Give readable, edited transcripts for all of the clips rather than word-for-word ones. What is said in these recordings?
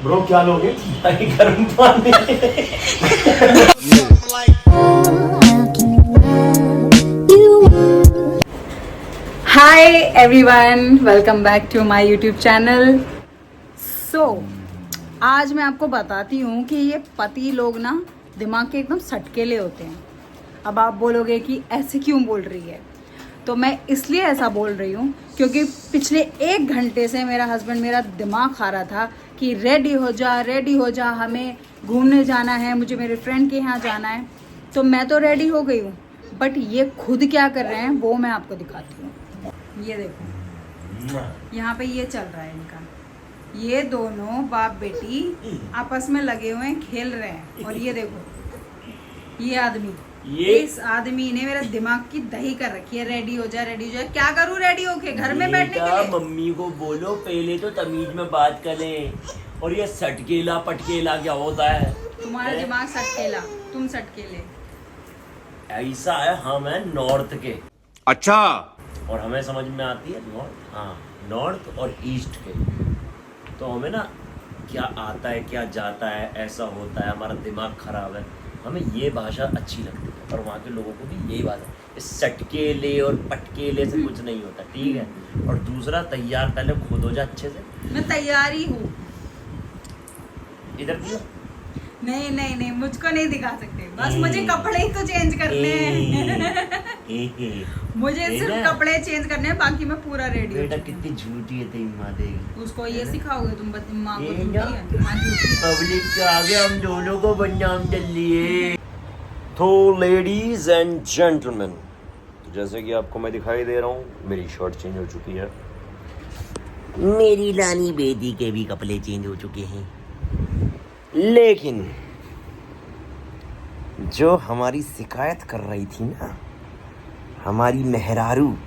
Bro क्या लोगे? गर्म पानी। Hi everyone, welcome back to my YouTube channel. आज मैं आपको बताती हूँ कि ये पति लोग ना दिमाग के एकदम सटकेले होते हैं। अब आप बोलोगे कि ऐसे क्यों बोल रही है, तो मैं इसलिए ऐसा बोल रही हूँ क्योंकि पिछले 1 घंटे से मेरा हस्बैंड मेरा दिमाग खा रहा था कि रेडी हो जा, हमें घूमने जाना है, मुझे मेरे फ्रेंड के यहाँ जाना है। तो मैं तो रेडी हो गई हूँ, बट ये खुद क्या कर रहे हैं वो मैं आपको दिखाती हूँ। ये देखो, यहाँ पे ये चल रहा है इनका। ये दोनों बाप बेटी आपस में लगे हुए हैं, खेल रहे हैं। और ये देखो, ये आदमी, इस आदमी ने मेरा दिमाग की दही कर रखी है। रेडी हो जा। क्या करूँ रेडी होके? घर में बैठने के लिए? मम्मी को बोलो पहले तो तमीज में बात करें। और ये सटकेला पटकेला क्या होता है? तुम्हारा दिमाग सटकेला, तुम सटकेले। ऐसा है, हम है नॉर्थ के। अच्छा। और हमें समझ में आती है नॉर्थ, हाँ, नॉर्थ और ईस्ट के। तो हमें ना क्या आता है क्या जाता है, ऐसा होता है, हमारा दिमाग खराब है, हमें ये भाषा अच्छी लगती है। और वहाँ के लोगों को भी यही भाषा, इस सटकेले और पटकेले से कुछ नहीं होता, ठीक है। और दूसरा, तैयार पहले खुद हो जा अच्छे से। मैं तैयार ही हूँ। इधर दियो। नहीं, मुझको नहीं दिखा सकते। बस मुझे कपड़े ही तो चेंज करने हैं। मुझे सिर्फ कपड़े चेंज करने हैं, बाकी मैं पूरा रेडी हूँ। बेटा कितनी झूठी है तेरी माँ, देगी। उसको ये सिखाओगे तुम? माँ को पब्लिक के आगे हम दोनों को बदनाम कर लिए। तो लेडीज एंड जेंटलमैन, जैसे कि आपको मैं दिखाई दे रहा हूँ, मेरी शर्ट चेंज हो चुकी है, मेरी लानी बेटी के भी कपड़े चेंज हो चुके हैं। लेकिन जो हमारी शिकायत कर रही थी ना, हमारी मेहरारू,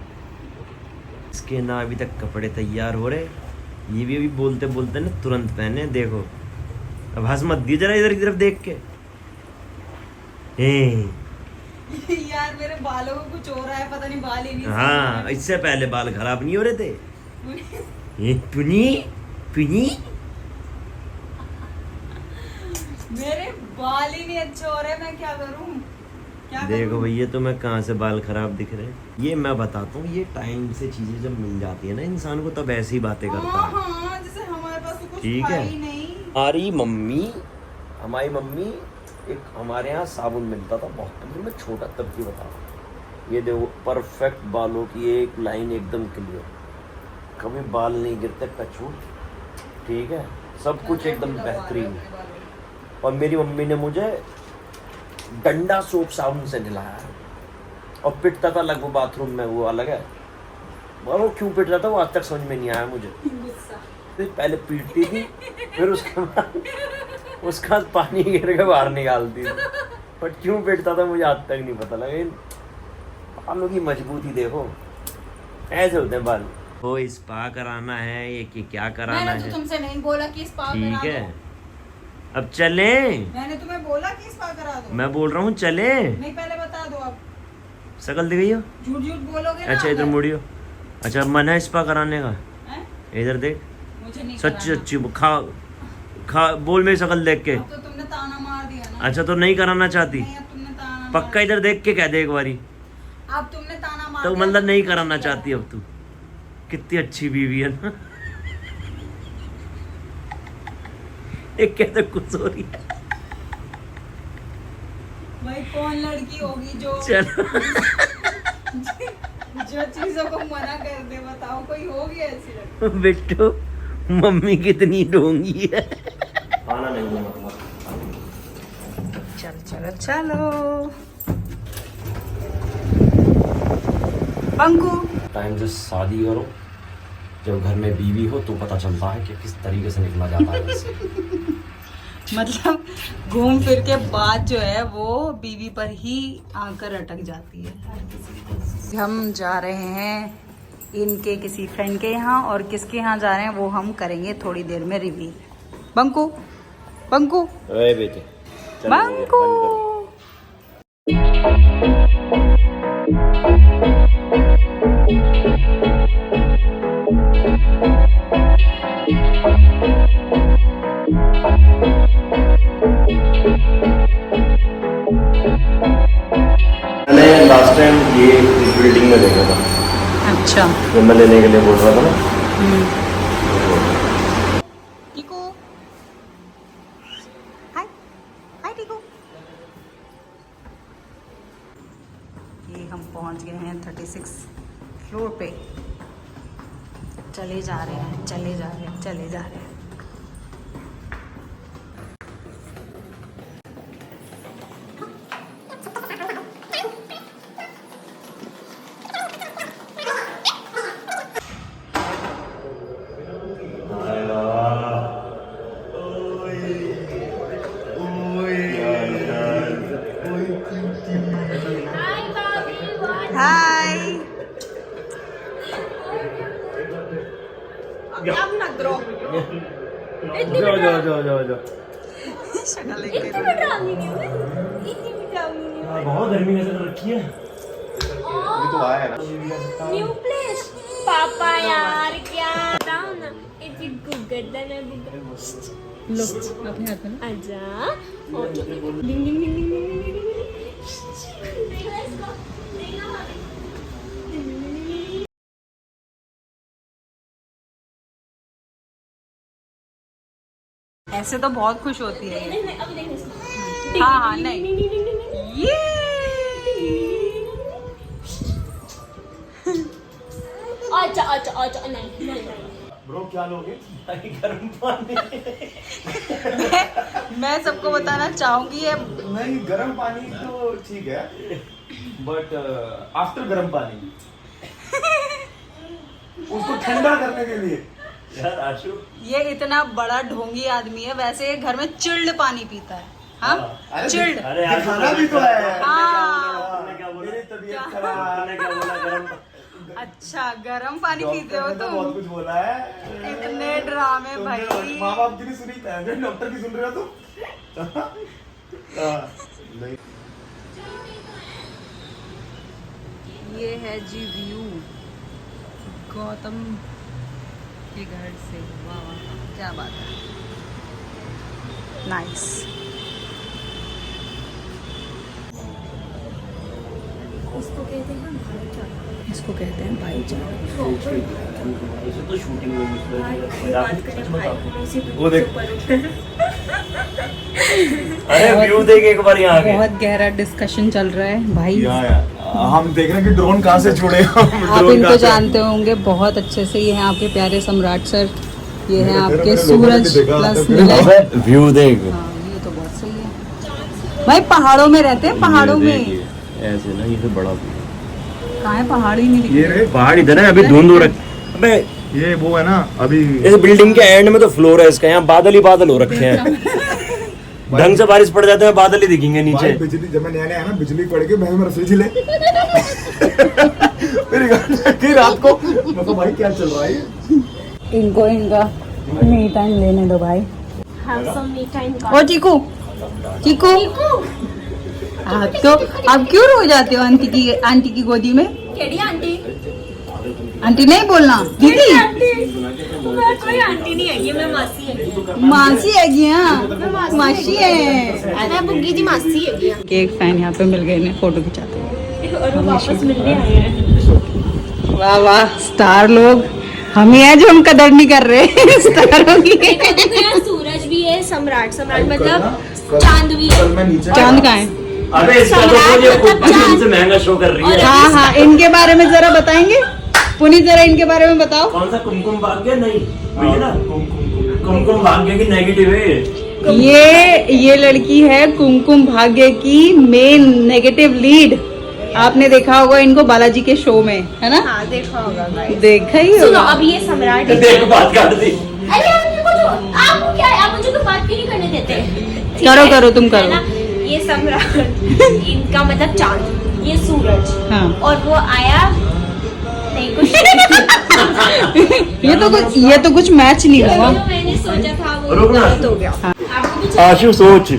इसके ना अभी तक कपड़े तैयार हो रहे, ये भी अभी बोलते बोलते ना तुरंत पहने। देखो, अब हंस मत दिए जरा इधर की तरफ देख के। यार मेरे बालों को कुछ हो रहा है, पता नहीं, बाल ही नहीं। हाँ, इससे पहले बाल खराब नहीं हो रहे थे। ये पुनी मेरे बाल ही नहीं अच्छे हो रहे, मैं क्या करूं? देखो भैया, तो मैं कहाँ से बाल खराब दिख रहे हैं? ये मैं बताता हूँ, ये टाइम से चीजें जब मिल जाती है ना इंसान को, तब ऐसी बातें करता है। हाँ, जैसे हमारे पास तो कुछ ठीक था है। ही नहीं। हमारी मम्मी, एक हमारे यहाँ साबुन मिलता था बहुत पहले, मैं छोटा तब की बता रहा हूँ। ये देखो, परफेक्ट बालों की एक लाइन, एकदम क्लियर, कभी बाल नहीं गिरते, कछू, ठीक है, सब कुछ एकदम बेहतरीन। और मेरी मम्मी ने मुझे डंडा सोप साबुन से नहलाया, और पिटता था अलग, वो बाथरूम में, वो अलग है, वो क्यों पिट रहा था वो आज तक समझ में नहीं आया मुझे। फिर पहले पीटती थी, फिर उसके बाद पानी गिर के बाहर निकालती थी, बट क्यों पिटता था मुझे आज तक नहीं पता लगा। बालों की मजबूती देखो, ऐसे होते हैं बाल। वो स्पा कराना है, ये क्या कराना मैंने है? तो तुमसे नहीं बोला कि स्पा करा दो। ठीक है, अब चले। मैंने तुम्हें बोला कि स्पा करा दो। मैं बोल रहा हूँ चले। नहीं, पहले बता दो। अब शकल दिख गई हो? झूठ बोलोगे ना। अच्छा, इधर मुड़ियो। अच्छा, मन है स्पा कराने का? इधर देख, मुझे नहीं सच्ची खा बोल मेरी शकल देख के। अब तो तुमने ताना मार दिया ना। अच्छा, तो नहीं कराना चाहती? नहीं, अब तुमने ताना पक्का इधर देख के कह दे एक बारी। अब तुमने ताना मार तो दिया, मतलब नहीं कराना चाहती अब तू? कितनी अच्छी बीवी है ना। एक कैसे खुश हो रही है भाई, कौन लड़की होगी जो चलो। जो चीजों को मना कर दे? बताओ, कोई होगी ऐसी लड़की? बिट्टू, मम्मी कितनी डोंगी है। खाना नहीं है मतलब। चलो बंकू। टाइम से शादी करो, जब घर में बीवी हो तो पता चलता है कि किस तरीके से निकला जाता है वैसे। मतलब घूम फिर के बात जो है वो बीवी पर ही आकर अटक जाती है। हम जा रहे हैं इनके किसी फ्रेंड के यहाँ, और किसके यहाँ जा रहे हैं वो हम करेंगे थोड़ी देर में रिवील। बंकू अरे बेटे, बंकू। ये इस बिल्डिंग में देखा था अच्छा। जो मैं लेने के लिए बोल रहा था ना। टीकू, हाय हाय टीकू। ये हम पहुंच गए हैं 36 फ्लोर पे। चले जा रहे हैं, चले जा रहे हैं, चले जा रहे हैं। हाय। अब ना करो। जाओ। शक्ल देख के बहुत गर्मी कैसे कर रखी है। तो आया है ना न्यू प्लेस पापा यार क्या बताओ ना इतनी गुगल ना गुगल लो अपने हाथ में ना। आजा और डिंग डिंग डिंग डिंग डिंग ऐसे तो बहुत खुश होती है ये। नहीं अभी देखो इसको हाँ हाँ नहीं ये अच्छा अच्छा अच्छा नहीं नहीं ब्रो क्या लोगे गर्म पानी। मैं सबको बताना चाहूंगी ये नहीं गर्म पानी तो ठीक है बट आफ्टर गर्म पानी उसको ठंडा करने के लिए यार आशु ये इतना बड़ा ढोंगी आदमी है। वैसे ये घर में चिल्ड पानी पीता है। हाँ अरे चिल्ड। अरे खाना भी तो है हाँ तुमने क्या बोला? मेरी तबीयत खराब तुमने क्या बोला? गर्म अच्छा गर्म पानी पीते हो डॉक्टर ने तो बहुत तुम। कुछ बोला है इतने ड्रामे भाई। माँ बाप की नहीं सुनी डॉक्टर की सुन रहे हो तुम नहीं ये है जी व्यू गौतम के घर से। वाह वाह क्या बात है। नाइस। इसको कहते हैं भाईचारा इसको कहते हैं भाईचारा। ऐसे तो शूटिंग में बात करें भाई से वो देख अरे व्यू देख एक बार यहाँ के। बहुत गहरा डिस्कशन चल रहा है भाई। हम देख रहे हैं कि ड्रोन कहाँ से जुड़े आप इनको जानते होंगे बहुत अच्छे से। ये हैं आपके प्यारे सम्राट सर। ये हैं आपके सूरज प्लस नीलम। व्यू देख। हाँ ये तो बहुत सही है भाई। पहाड़ों में रहते हैं, पहाड़ों में। ऐसे ना ये बड़ा कहाँ है पहाड़ ही नहीं दिख ये रहे। रे पहाड़ इधर है अभी धुंध हो रखी। अबे ये वो है ना अभी इस बिल्डिंग के एंड में तो फ्लोर है इसका। यहाँ बादल ही बादल हो रखे हैं। ढंग से बारिश पड़ जाते हैं बादल ही दिखेंगे नीचे। भाई बिजली जब मैं नया नया ना बिजली पड़ के मैं फ्रिज ले मेरी गाड़ी रात को मतलब भाई क्या चल रहा है ये? इनको इनका मी टाइम लेने दो भाई। have some me time ओ चीकू चीकू आप तो आप क्यों रो जाते हो आंटी की गोदी में? केडी आंटी आंटी नहीं बोलना दीदी। मैं कोई आंटी नहीं है मैं मासी है मासी है क्या? मासी है। मैं बुग्गी दी मासी है केक फैन यहाँ पे मिल गए इन्हें फोटो खिंचाते हुए। और वो वापस मिलने आए हैं वाह वाह स्टार लोग हम ही हैं जो हम कदर नहीं कर रहे स्टारों की। देखो यहाँ सूरज भी है सम्राट सम्राट मतलब चांद भी है कल मैं नीचे चांद कहाँ है? अबे इसका तो सम्राट ये मतलब चांद। से महंगा शो कर रही है। हाँ हाँ इनके बारे में जरा बताएंगे। पुनीत जरा इनके बारे में बताओ। कौन सा कुमकुम भाग्य? नहीं भैया ना कुमकुम भाग्य की नेगेटिव है। ये लड़की है कुमकुम भाग्य की मेन नेगेटिव लीड। आपने देखा होगा इनको बालाजी के शो में, है ना? हाँ देखा होगा guys। देखा ही सुनो होगा। अब ये सम्राट है। देख बात काट दी। अरे आप मुझे कुछ आपको क्या है आप मुझे तो बात क्यों नहीं करने देते ठीक करो है? करो तुम है करो। ना? ये सम्राट इनका मतलब चांद ये सूरज हाँ और वो आया नहीं कुछ ये तो कुछ मैच नहीं हुआ। जो मैंने सोचा था वो रुकना। गलत हो गया आपको भी आशु सोच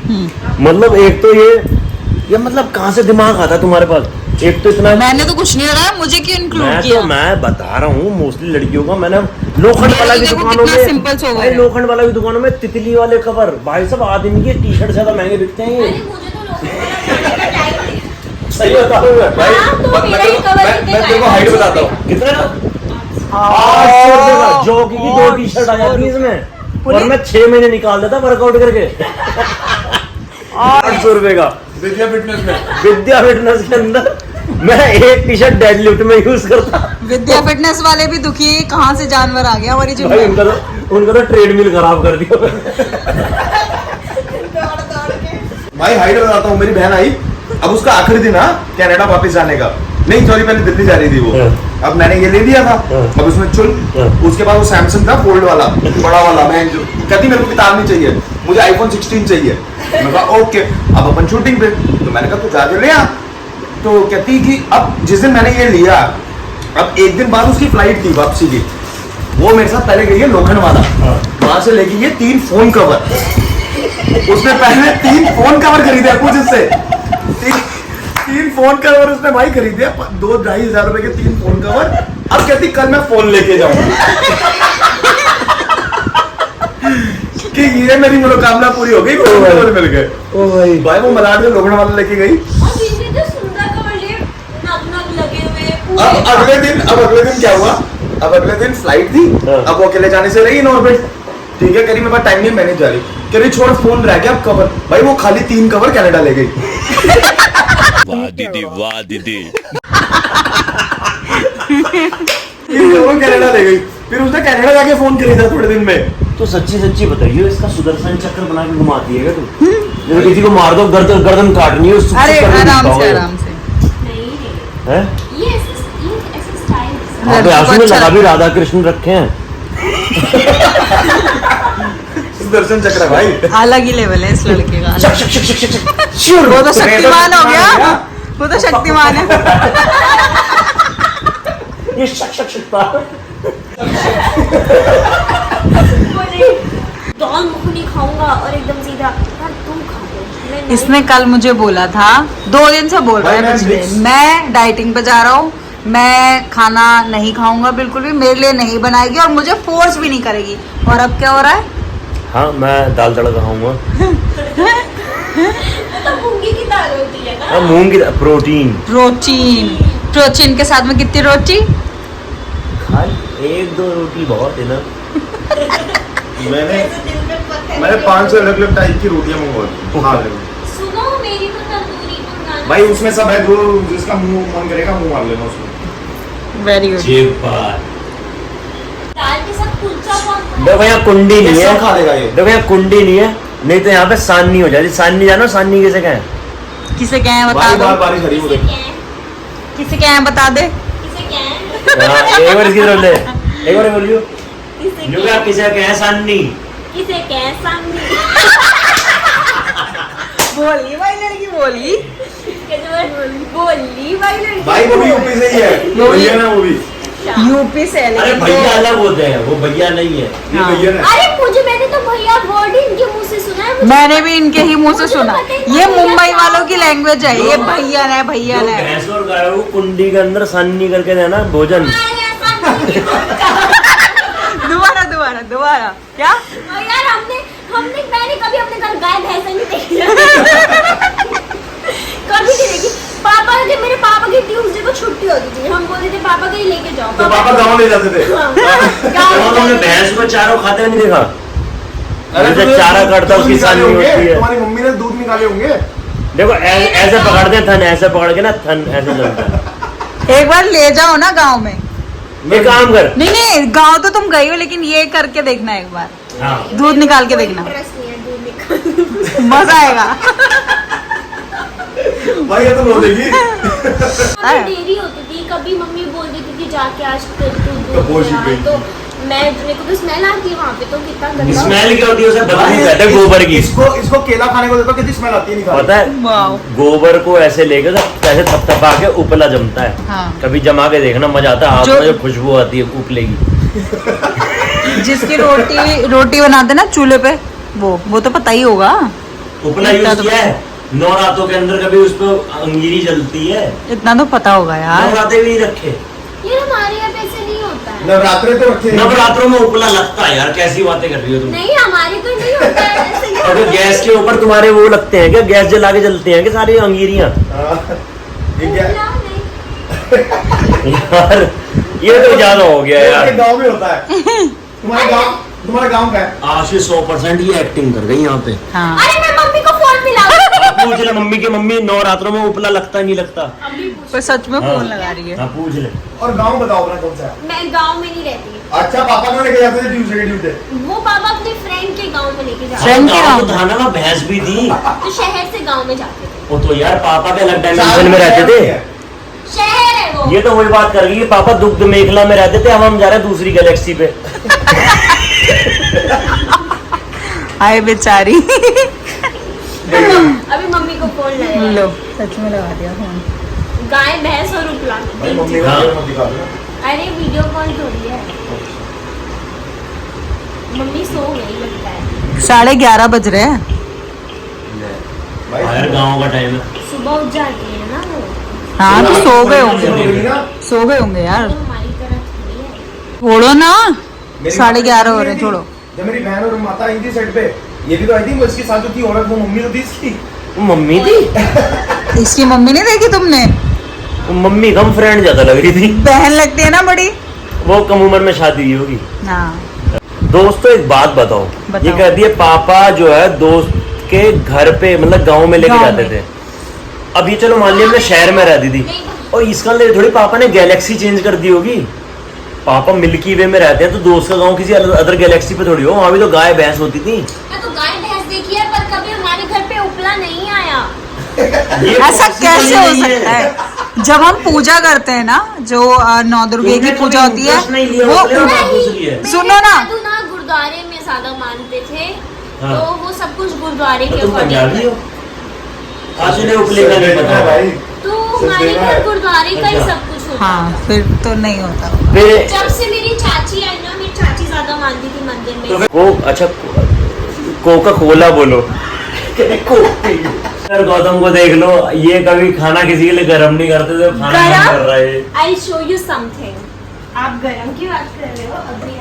मतलब एक तो ये मतलब कहाँ से दिमाग आता है तुम्हारे पास? एक तो इतना मैंने तो कुछ नहीं लगाया, मुझे क्यों इंक्लूड किया? मैं बता रहा हूँ मोस्टली लड़कियों का। मैंने लोखंड वाला की देखो दुकानों कितना सिंपल सो में गया। भाई लोखंड वाला की दुकानों में तितली वाले कवर भाई सब आदमी के टी शर्ट ज्यादा महंगे बिकते हैं अरे ये। मुझे तो लोगों का टाइम सही बताऊं मैं भाई। हाँ, तो मेरा ही कवर कितने मैं तेरे को का है? हाइट बताता हूँ। कितने का? 800 रुपए का जॉकी की 2 टी-शर्ट आ जाती है इसमें और मैं 6 महीने निकाल देता वर्कआउट करके। 800 रुपए का विद्या फिटनेस में। विद्या फिटनेस के अंदर मैं एक टी-शर्ट डेडलिफ्ट में यूज करता। विद्या फिटनेस वाले भी दुखी है, कहाँ से जानवर आ गया हमारी जिम भाई में। उनका तो ट्रेडमिल खराब कर दिया। भाई हाइट बताता हूँ। मेरी बहन आई, अब उसका आखिरी दिन था कनाडा वापस जाने का। नहीं सॉरी, पहले दिल्ली जा रही थी वो। अब मैंने ये ले लिया था, अब उसमें चुल। उसके बाद वो सैमसंग था फोल्ड वाला, बड़ा वाला। मैं जो कहती मेरे को किताब नहीं चाहिए, मुझे आईफोन 16 चाहिए। मैं कहा ओके। अब अपन शूटिंग पे, तो मैंने कहा तू जाके ले आ। तो कहती कि अब जिस दिन मैंने ये लिया, अब एक दिन बाद उसकी फ्लाइट थी वापसी की। वो मेरे साथ पहले गई है लोखंडवाला, वहां से लेके ये 3 फोन कवर। उसने पहले 3 फोन कवर खरीदे कुछ इससे। 3 फोन कवर उसने भाई खरीदे, 2-2.5 हजार रुपए के 3 फोन कवर। अब कहती कल मैं फोन लेके जाऊंगा। कि ये मेरी मनोकामना पूरी हो गई, फोन कवर मिल गए। ओ भाई वो मलाड में लोखंडवाला लेके गई। और दीदी तो सुंदर कवर लिए, नग लगे हुए पूरे। अब अगले दिन क्या हुआ? अब अगले दिन फ्लाइट थी। अब वो अकेले जाने से रही इन ऑर्बिट। ठीक है, कह रही मेरे पास टाइम नहीं, मैंने जा रही। कह रही छोड़, फोन रह गया, अब कवर। भाई वो खाली 3 कवर कनाडा ले गई। वाह दीदी, वाह दीदी। 3 कवर कनाडा ले गई। फिर उसने कनाडा जाके फोन खरीदा थोड़े दिन में। तो सच्ची बताइए, इसका सुदर्शन चक्र बना के घुमाती है क्या तू? जैसे किसी को मार दो, गर्दन काटनी है उसको। अरे करके आराम दिखाओ से ये। आराम से। नहीं रे, हैं? ये ऐसे स्टाइल। हाँ, तो आंसू में लगा भी राधा कृष्ण रखे हैं। सुदर्शन चक्र भाई। अलग ही लेवल है इस लड़के का। शक, शक, शक, शक, शक, शक। श्योर। वो तो शक्तिमान हो गया, वो तो शक्तिमान है। ये शक शक शक दाल मखनी खाऊंगा और एकदम सीधा यार तुम खाओ। मैं नहीं। इसने कल मुझे बोला था, 2 दिन से बोल रहा है भाई, पिछले, मैं डाइटिंग पे जा रहा हूँ, मैं खाना नहीं खाऊंगा बिल्कुल भी, मेरे लिए नहीं बनाएगी और मुझे फोर्स भी नहीं करेगी। और अब क्या हो रहा है? हाँ, मैं दाल तड़का खाऊंगा। तो मूंगी की दाल होती है ना। हाँ, मूंग की प्रोटीन। प्रोटीन के साथ में कितनी रोटी? खाली 1-2 रोटी बहुत है ना। मैंने 5 से अलग टाइप की रोटियां मंगवाई। हाँ सुनो मेरी तो तंदूरी मंगाना। भाई, उसमें सब है, जो जिसका मुंह मन करेगा मुंह मार लेना उसमें। Very good. दाल के साथ कुलचा कौन देखो यहाँ कुंडी नहीं ये है, सब खा लेगा ये। देखो यहाँ कुंडी नहीं है, नहीं तो यहाँ पे साननी हो जाती। साननी जानो, साननी किसे कहें? किसे क्या है बता बारी दो, बार बारिश हरी हो किसे रही। क्या है? किसे क्या है बता दे। किसे क्या है? हाँ, एक बार इसकी तरफ ले, एक बार बोलियो। किसे जो क्या क्या है? किसे कहें साननी? किसे क्या है? सामने बोली भाई लड़की बोली। बोली भाई लड़की। भाई वो भी यूपी से ही है, वो भी- भैया ना वो भी। यूपी से है, अरे लेकिन भैया वो- अलग होते हैं, वो भैया नहीं है। ये हाँ। भैया ना। अरे मैंने तो भैया वर्ड इनके मुंह से सुना है। मैंने भी इनके ही मुंह से मुझे सुना। पता ही ये नहीं मुंबई भैया वालों की क्या लैंग्वेज है, ये भैया ने भैया जो ने। भैंस और गाय को कुंडी के अंदर साननी करके देना भोजन। दोबारा दोबारा दोबारा क्या? यार मैंने कभी अपने घर गाय भैंस नहीं देखी। कभी नहीं देखी। पापा के मेरे पापा की ट्यूसडे को छुट्टी होती थी, हम बोलते थे पापा कहीं लेके जाओ। तो पापा गाँव ले जाते थे। हाँ, तो गाँव तुमने ले भैंस को चारों खाते हुए नहीं देखा? अरे जैसे चारा काटता उसकी साननी होती है। तुम्हारी मम्मी ने दूध निकाले होंगे। देखो ऐसे पकड़ते हैं थन, ऐसे पकड़ के ना थन ऐसे चलता है। एक बार ले जाओ ना गांव में। ये काम कर। नहीं गांव तो तुम गई हो, लेकिन ये करके देखना एक बार, हाँ, दूध निकाल के देखना, इंटरेस्ट नहीं है दूध निकाल। मजा आएगा। भाई ये तो रो देगी। हाँ। देरी होती थी, कभी मम्मी बोल देती थी जाके आज दूध तो वो सीख गई। तो मेरे को तो स्मेल आती है वहाँ पे, तो कितना गंदा। स्मेल क्या होती है? उसे बदबू कहते हैं गोबर की। इसको केला खाने को देता, कितनी स्मेल आती है, नहीं खा पता है, वाओ। गोबर को ऐसे लेकर ऐसे थपथपा के उपला जमता है। हाँ। कभी जमा के देखना, मजा आता है। हाथ जो- में जो खुशबू आती है उपले की। जिसकी रोटी बनाते ना चूल्हे पे, वो तो पता ही होगा। उपला इतना यूज तो- किया है? नवरात्रों के अंदर कभी उस पर अंगीरी जलती है? इतना तो पता होगा यार। नवरात्रे भी नहीं रखे। ये हमारे यहाँ पे ऐसे नहीं होता है। नवरात्रे तो रखे हैं। नवरात्रों में उपला लगता है यार, कैसी बातें कर रही हो तुम? नहीं हमारे तो नहीं होता है ऐसे नहीं और होता है। गैस के ऊपर तुम्हारे वो लगते हैं क्या? गैस जला के जलते हैं कि सारी अंगीरियां? हाँ। ये क्या फूला है? नहीं। यार ये तो ज्यादा हो गया ये यार। गांव में होता है। तुम्हारा गांव का है? आशी 100% ये एक्टिंग कर गई यहाँ पे। हाँ अरे मैं मम्मी को फोन मिलाऊं। पूछ ले मम्मी के, मम्मी नवरात्रों में उपला लगता नहीं लगता। पर सच में फोन लगा रही है। हाँ पूछ ले। और गांव बताओ अपना कौन सा है? मैं गांव में नहीं रहती। अच्छा पापा को लेके जाते थे ट्यूसडे के ट्यूसडे। वो पापा अपने फ्रेंड के गांव में लेके जाते Friend के गाँव गाँव तो थाना में भैंस भी थी। तो शहर से गांव में जाते थे। वो तो यार पापा के अलग डायमेंशन में रहते थे। शहर है वो। ये तो वही बात कर रही है, पापा दुग्ध मेखला में रहते थे, अब हम जा रहे हैं दूसरी गैलेक्सी पे। हाय बेचारी। अभी मम्मी को फोन लगाया। लो सच में लगा दिया फोन। गाय भैंस और उपला। भाई मम्मी का हाँ। मत दिखा दो। अरे वीडियो कॉल हो रही है। मम्मी सो गई लगता है। 11:30 बज रहे हैं। भाई यार गाँव का टाइम है। सुबह उठ जाती है ना वो। हाँ तो सो गए होंगे, होगी ना? सो गए होंगे यार। वो हमारी तरह थोड़ी है। छोड़ो ना, मेरी 11:30 माँ हो रहे थी, छोड़ो। जब मेरी बहन और माता आई थी सेट पे, ये भी तो आई थी, वो इसके साथ जो थी औरत, वो मम्मी तो थी इसकी। वो मम्मी थी। इसकी मम्मी नहीं देखी तुमने? वो मम्मी कम फ्रेंड ज्यादा लग रही थी। बहन लगती है ना बड़ी। वो कम उम्र में शादी हुई होगी। हाँ दोस्तों एक बात बताओ, बताओ। ये कहती है पापा जो है दोस्त के घर पे मतलब गांव में लेके गाँव जाते में। थे। अब ये चलो मान लिया अपने शहर में रहती थी, और इसका लिए थोड़ी पापा ने गैलेक्सी चेंज कर दी होगी। पापा मिल्की वे में रहते हैं तो दोस्त का गांव किसी अदर गैलेक्सी पे थोड़ी हो, वहां भी तो गाय भैंस होती थी। मैं तो गाय भैंस देखी है पर कभी हमारे घर पे उपला नहीं आया। ये ऐसा possible कैसे हो नहीं सकता है? जब हम पूजा करते हैं ना, जो नौ दुर्गे की तुमने पूजा कभी होती है, interest नहीं लिया वो उसने और बात पूछ ली है। मेरे सुनो ना। दादू ना गुरुद्वारे में ज्यादा मानते थे। हाँ। तो वो सब कुछ गुरुद्वारे के तो तुम पंजाबी हो? अकॉर्डिंग। आज उन्हें उपले का नहीं पता भाई तो हमारे घर गुरुद्वारे का ही अच्छा। सब कुछ होता हाँ था। फिर तो नहीं होता। फिर जब से मेरी चाची आई ना, मेरी चाची ज्यादा मानती थी मंदिर तो में। वो अच्छा कोका कोला बोलो। यार गौतम को देख लो, ये कभी खाना किसी के लिए गर्म नहीं करते थे, खाना गर्म कर रहा है। I show you something. आप गरम की बात कर रहे हो अभी।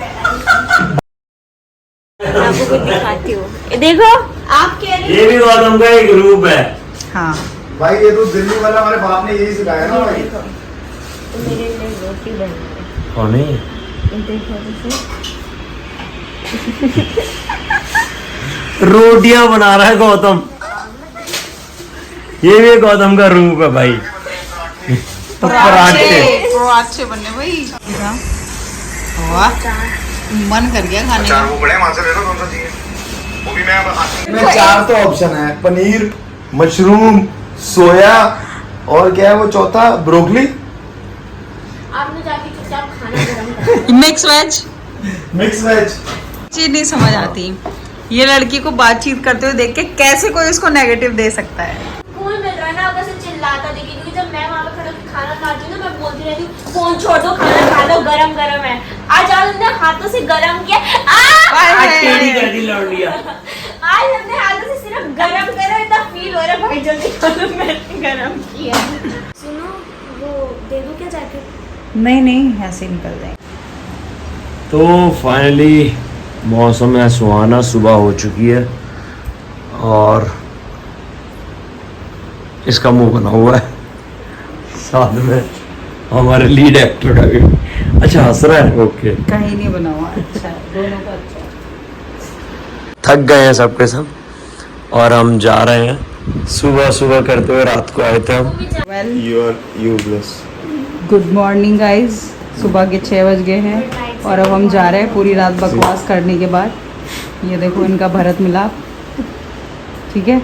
आपको कुछ दिखाती हूँ। ये देखो, आप कह रहे ये भी गौतम का एक रूप है। हाँ भाई ये तो दिल्ली वाला हमारे बाप ने यही सिखाया ना भाई। हो तो मेरे लिए रोटी बन रही है। कौन है? ये देखो रोटियां बना रहा है गौतम। ये भी गौतम का रूप है भाई। पराठे। पराठे बनने भाई। वाह मन कर गया खाने का। वो बड़े वहां से ले लो, कौन सा चाहिए वो भी मैं 4 तो ऑप्शन है, पनीर, मशरूम, सोया और क्या है वो चौथा, ब्रोकली, आपने जाके चुपचाप खाना गरम कर। Mix veg. Mix veg. चीज नहीं समझ आती, ये लड़की को बातचीत करते हुए देख के कैसे कोई इसको नेगेटिव दे सकता है। स्कूल मिल रहा है ना, बस चिल्लाता देखिए, क्योंकि जब मैं वहाँ पे खड़ा होकर खाना खाती हूँ ना, मैं बोलती रहती हूँ फोन छोड़ दो, खाना खा लो, गरम गरम है। आज हमने हाथों से गरम किया। टेढ़ी कर दी लौंडिया। आज हमने हाथों से सिर्फ गरम करा, इतना फील हो रहा है भाई जल्दी खाना मैंने गरम किया। सुनो, वो दे दो क्या जैकेट? नहीं ऐसे निकल जाए। तो फाइनली मौसम है सुहाना, सुबह हो चुकी है और इसका मुंह बना हुआ है, साथ में हमारे लीड एक्टर का भी। अच्छा हंस रहा है, ओके। कहीं नहीं बना हुआ, अच्छा है, दोनों का अच्छा है। थक गए हैं सबके सब और हम जा रहे हैं। सुबह सुबह करते हुए रात को आए थे हम। Well you are useless. Good morning guys, सुबह के 6 बज गए हैं और अब हम जा रहे हैं पूरी रात बकवास करने के बाद। ये देखो इनका भरत मिलाप, ठीक है।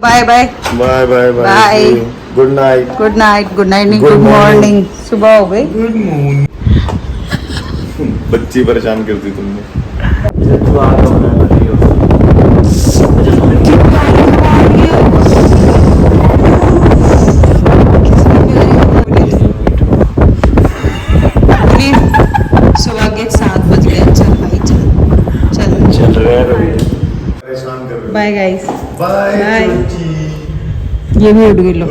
Bye bye bye bye Bye. Good night. Good night, good night नहीं, Good गुड morning. मॉर्निंग। सुबह हो गई। Good morning. बच्ची परेशान करती तुमने। सुबह के 7 बज गए। चल भाई चल चल चल रहे हैं अभी। परेशान कर रहे हो। Bye guys. Bye Bye. चोटी। ये भी उठ गई लो,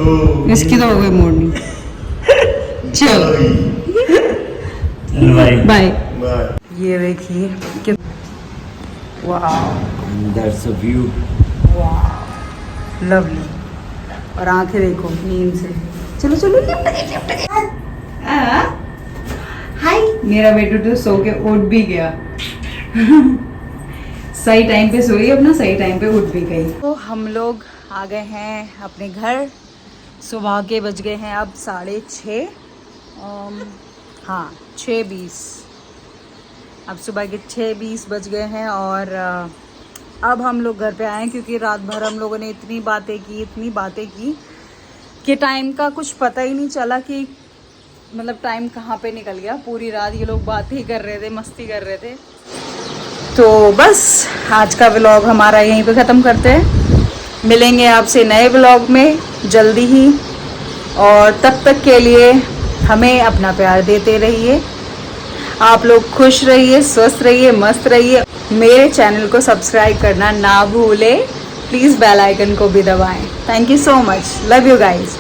इसकी तो हो गई मॉर्निंग। चल चल भाई। बाय। बाय। ये देखिए कि वाह दैट्स अ व्यू। लवली, और आंखें देखो नींद से चलो चलो लिफ्ट गई लिफ्ट गई। हाय मेरा बेटू तो सो के उठ भी गया सही टाइम पे सोई अपना सही टाइम पे उठ भी गई। तो हम लोग आ गए हैं अपने घर। सुबह के बज गए हैं अब 6:30 हाँ 6:20 अब सुबह के 6:20 बज गए हैं और अब हम लोग घर पे आए हैं क्योंकि रात भर हम लोगों ने इतनी बातें की कि टाइम का कुछ पता ही नहीं चला कि मतलब टाइम कहाँ पे निकल गया। पूरी रात ये लोग बातें ही कर रहे थे, मस्ती कर रहे थे। तो बस आज का व्लॉग हमारा यहीं पे ख़त्म करते हैं। मिलेंगे आपसे नए व्लॉग में जल्दी ही और तब तक के लिए हमें अपना प्यार देते रहिए। आप लोग खुश रहिए, स्वस्थ रहिए, मस्त रहिए। मेरे चैनल को सब्सक्राइब करना ना भूलें। प्लीज़ बेल आइकन को भी दबाएं। Thank you so much. Love you guys.